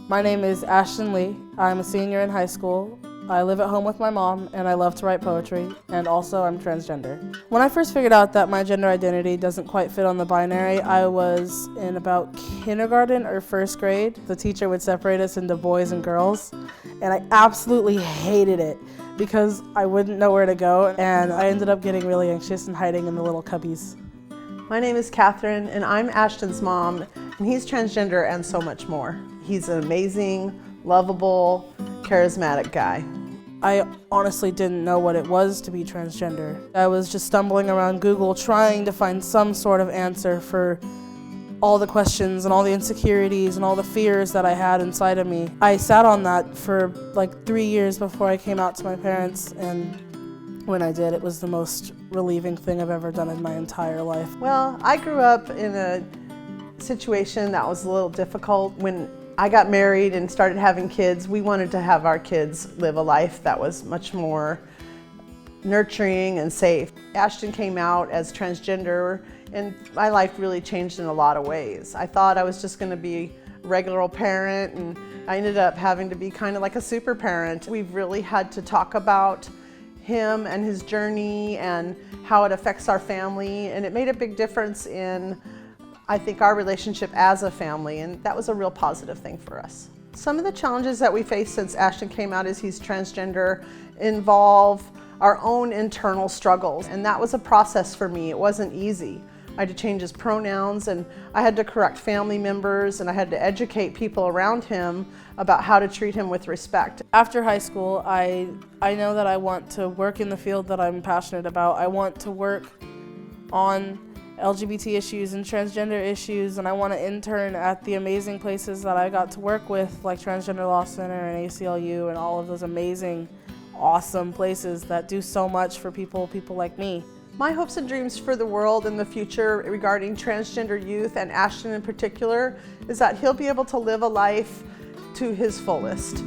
My name is Ashton Lee. I'm a senior in high school. I live at home with my mom, and I love to write poetry, and also I'm transgender. When I first figured out that my gender identity doesn't quite fit on the binary, I was in about kindergarten or first grade. The teacher would separate us into boys and girls, and I absolutely hated it because I wouldn't know where to go, and I ended up getting really anxious and hiding in the little cubbies. My name is Catherine, and I'm Ashton's mom, and he's transgender and so much more. He's an amazing, lovable, charismatic guy. I honestly didn't know what it was to be transgender. I was just stumbling around Google trying to find some sort of answer for all the questions and all the insecurities and all the fears that I had inside of me. I sat on that for like 3 years before I came out to my parents, and when I did, it was the most relieving thing I've ever done in my entire life. Well, I grew up in a situation that was a little difficult. When I got married and started having kids, we wanted to have our kids live a life that was much more nurturing and safe. Ashton came out as transgender, and my life really changed in a lot of ways. I thought I was just going to be a regular old parent, and I ended up having to be kind of like a super parent. We've really had to talk about him and his journey and how it affects our family, and it made a big difference in, I think, our relationship as a family, and that was a real positive thing for us. Some of the challenges that we face since Ashton came out as he's transgender involve our own internal struggles, and that was a process for me. It wasn't easy. I had to change his pronouns, and I had to correct family members, and I had to educate people around him about how to treat him with respect. After high school, I know that I want to work in the field that I'm passionate about. I want to work on LGBT issues and transgender issues, and I want to intern at the amazing places that I got to work with, like Transgender Law Center and ACLU and all of those amazing, awesome places that do so much for people like me. My hopes and dreams for the world in the future regarding transgender youth, and Ashton in particular, is that he'll be able to live a life to his fullest.